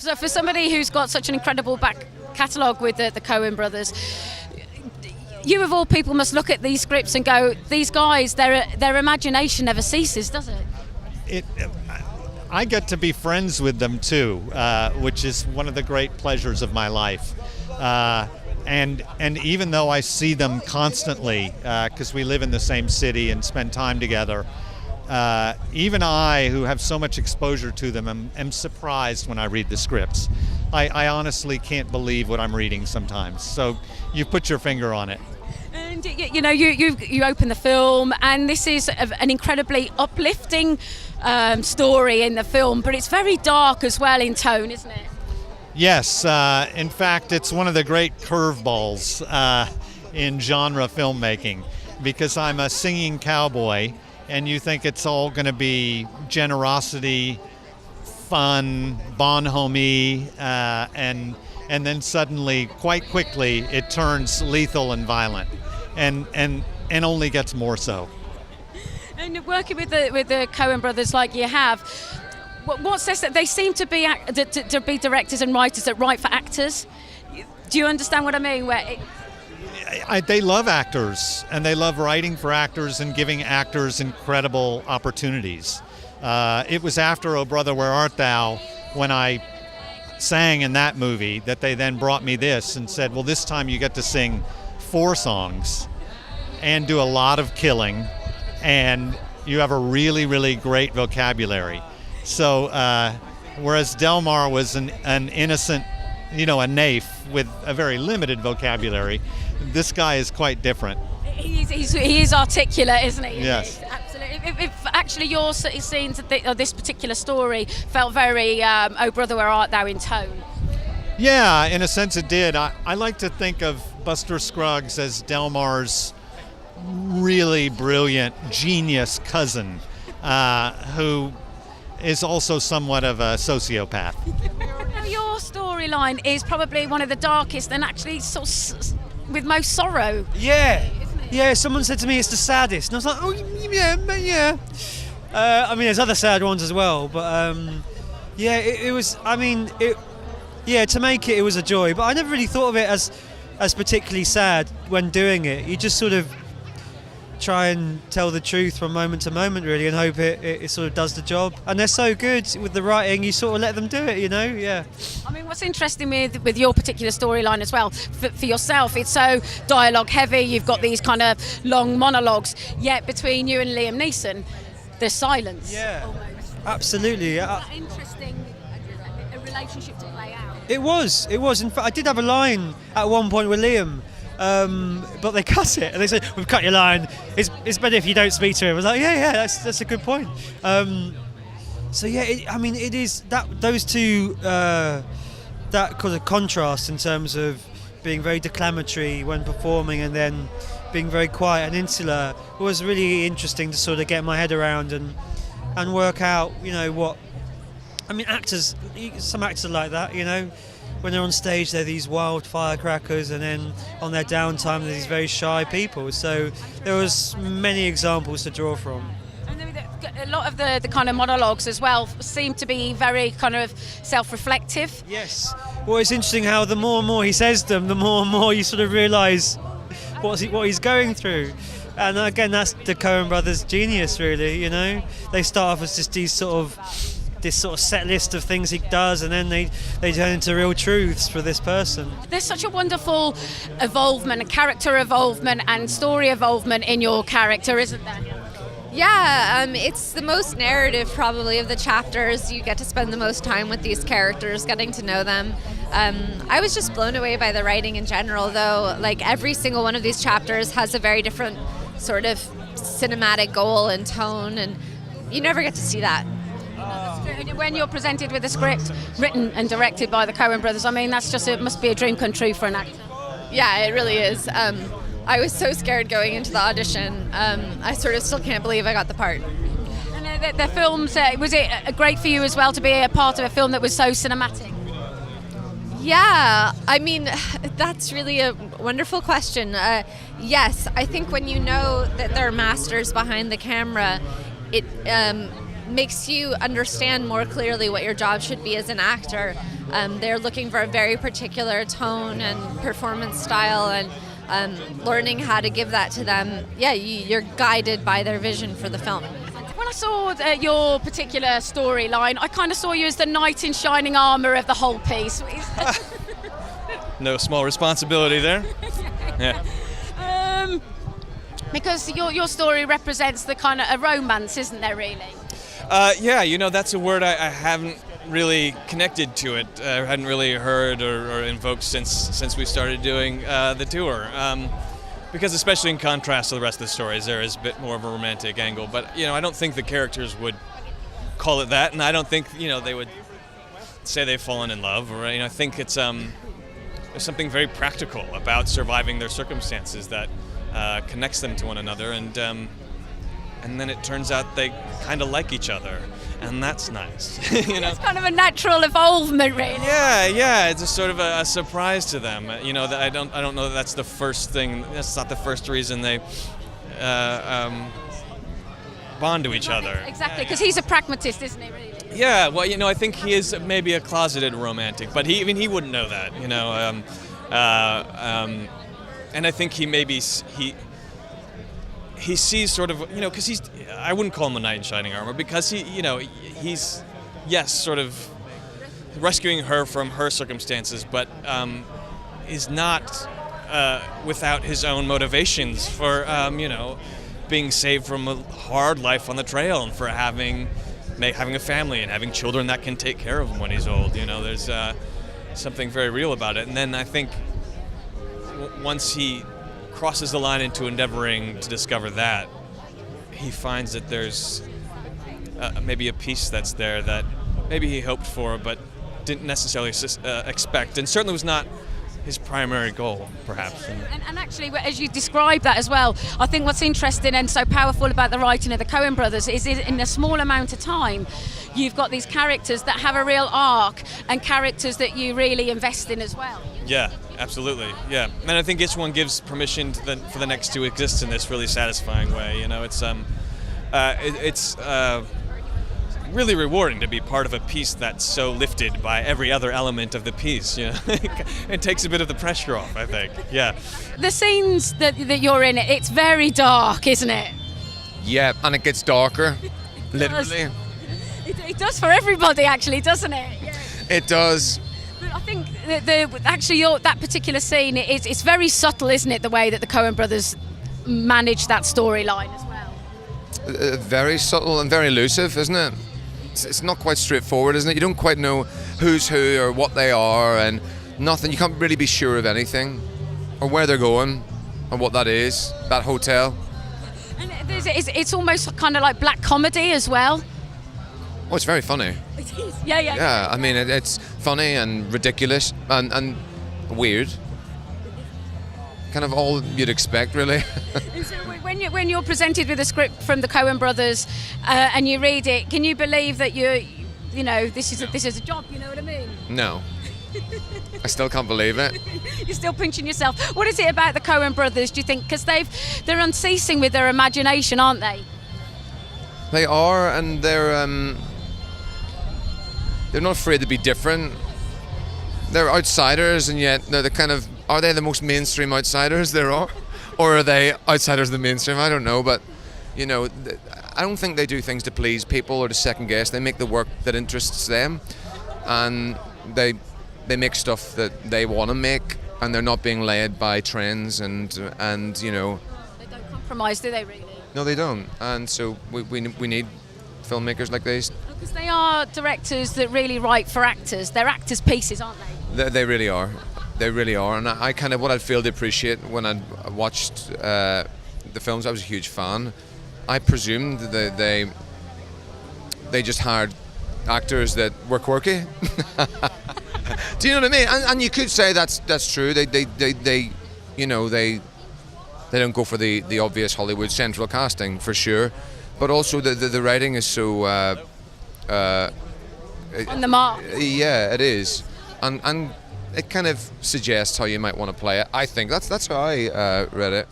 So for somebody who's got such an incredible back catalogue with the Coen brothers, you of all people must look at these scripts and go, these guys, their imagination never ceases, does it? I get to be friends with them too, which is one of the great pleasures of my life. And even though I see them constantly, because we live in the same city and spend time together, even I, who have so much exposure to them, am surprised when I read the scripts. I honestly can't believe what I'm reading sometimes. So you put your finger on it. And you open the film, and this is an incredibly uplifting story in the film, but it's very dark as well in tone, isn't it? Yes, in fact, it's one of the great curveballs in genre filmmaking, because I'm a singing cowboy, and you think it's all going to be generosity, fun, bonhomie, and then suddenly, quite quickly, it turns lethal and violent, and only gets more so. And working with the Coen brothers like you have, what says that they seem to be directors and writers that write for actors? Do you understand what I mean? They love actors, and they love writing for actors and giving actors incredible opportunities. It was after "Oh Brother, Where Art Thou," when I sang in that movie, that they then brought me this and said, well, this time you get to sing 4 songs and do a lot of killing, and you have a really, really great vocabulary. So whereas Delmar was an innocent, a naif with a very limited vocabulary, this guy is quite different. He is articulate, isn't he? Yes. Absolutely. If actually your scenes of this particular story felt very "Oh Brother, Where Art Thou" in tone. Yeah, in a sense it did. I like to think of Buster Scruggs as Delmar's really brilliant, genius cousin, who is also somewhat of a sociopath. Your storyline is probably one of the darkest and actually with most sorrow. Yeah. Yeah, someone said to me it's the saddest, and I was like, oh, yeah. I mean, there's other sad ones as well, but yeah, it was, to make it was a joy, but I never really thought of it as particularly sad when doing it. You just sort of try and tell the truth from moment to moment, really, and hope it sort of does the job. And they're so good with the writing, you sort of let them do it, yeah. I mean, what's interesting with your particular storyline as well, for yourself, it's so dialogue heavy, you've got these kind of long monologues, yet between you and Liam Neeson, there's silence. Yeah, almost. Absolutely. Is that interesting, a relationship to play out? It was. In fact, I did have a line at one point with Liam, but they cut it, and they said, "We've cut your line. It's better if you don't speak to him." I was like, "Yeah, that's a good point." So yeah, it is that those two, that kind of contrast in terms of being very declamatory when performing and then being very quiet and insular was really interesting to sort of get my head around and work out, what. I mean, some actors are like that, when they're on stage, they're these wild firecrackers, and then on their downtime, they're these very shy people. So there was many examples to draw from. And a lot of the kind of monologues as well seem to be very kind of self-reflective. Yes. Well, it's interesting how the more and more he says them, the more and more you sort of realise what he's going through. And again, that's the Coen brothers' genius, really. They start off as just this sort of set list of things he does, and then they turn into real truths for this person. There's such a wonderful evolvement, character evolvement and story evolvement in your character, isn't there? Yeah, it's the most narrative probably of the chapters. You get to spend the most time with these characters, getting to know them. I was just blown away by the writing in general, though. Like, every single one of these chapters has a very different sort of cinematic goal and tone, and you never get to see that. When you're presented with a script written and directed by the Coen brothers, I mean, it must be a dream come true for an actor. Yeah, it really is. I was so scared going into the audition. I sort of still can't believe I got the part. And the films, was it great for you as well to be a part of a film that was so cinematic? Yeah, I mean, that's really a wonderful question. Yes, I think when you know that there are masters behind the camera, it makes you understand more clearly what your job should be as an actor. they're looking for a very particular tone and performance style, and learning how to give that to them. Yeah, you're guided by their vision for the film. When I saw your particular storyline, I kind of saw you as the knight in shining armour of the whole piece. No small responsibility there. Yeah. Because your story represents the kind of a romance, isn't there, really? Yeah, that's a word I haven't really connected to it. I hadn't really heard or invoked since we started doing the tour. Because especially in contrast to the rest of the stories, there is a bit more of a romantic angle. But, I don't think the characters would call it that, and I don't think, they would say they've fallen in love. Or, I think it's there's something very practical about surviving their circumstances that connects them to one another, and then it turns out they kind of like each other, and that's nice. It's kind of a natural evolvement, really. Yeah, it's a sort of a surprise to them. That I don't know that that's the first thing. That's not the first reason they bond to each other. Exactly, because he's a pragmatist, isn't he? Really. Yeah, well, I think he is maybe a closeted romantic, but he wouldn't know that. And I think he sees sort of, because I wouldn't call him a knight in shining armor, because he's, yes, sort of rescuing her from her circumstances, but is not without his own motivations for, being saved from a hard life on the trail, and for having a family and having children that can take care of him when he's old. There's something very real about it. And then I think once he crosses the line into endeavoring to discover that, he finds that there's maybe a piece that's there that maybe he hoped for but didn't necessarily expect, and certainly was not his primary goal, perhaps. And actually, as you describe that as well, I think what's interesting and so powerful about the writing of the Coen brothers is in a small amount of time, you've got these characters that have a real arc and characters that you really invest in as well. Yeah, absolutely. Yeah, and I think each one gives permission for the next to exist in this really satisfying way. It's really rewarding to be part of a piece that's so lifted by every other element of the piece. It takes a bit of the pressure off, I think. Yeah. The scenes that you're in, it's very dark, isn't it? Yeah, and it gets darker, literally. It does for everybody, actually, doesn't it? Yeah. It does. But I think that particular scene, it's very subtle, isn't it, the way that the Coen brothers manage that storyline as well? Very subtle and very elusive, isn't it? It's not quite straightforward, isn't it? You don't quite know who's who or what they are, and nothing. You can't really be sure of anything, or where they're going, or what that is, that hotel. And it's almost kind of like black comedy as well. Oh, it's very funny. It is. Yeah. Yeah, I mean, it's funny and ridiculous and weird. Kind of all you'd expect, really. So when you're presented with a script from the Coen brothers and you read it, can you believe that this is a job? You know what I mean? No. I still can't believe it. You're still pinching yourself. What is it about the Coen brothers, do you think? Because they're unceasing with their imagination, aren't they? They are, and they're not afraid to be different. They're outsiders, and yet they're the kind of... Are they the most mainstream outsiders there are? Or are they outsiders of the mainstream? I don't know, but, I don't think they do things to please people or to second guess. They make the work that interests them, and they make stuff that they want to make, and they're not being led by trends and. They don't compromise, do they, really? No, they don't, and so we need filmmakers like these. Because they are directors that really write for actors. They're actors' pieces, aren't they? They really are. They really are, and I kind of what I failed to appreciate when I watched the films. I was a huge fan. I presumed that they just hired actors that were quirky. Do you know what I mean? And you could say that's true. They don't go for the obvious Hollywood central casting for sure, but also the writing is so on the mark. Yeah, it is, and it kind of suggests how you might want to play it. I think that's how I read it.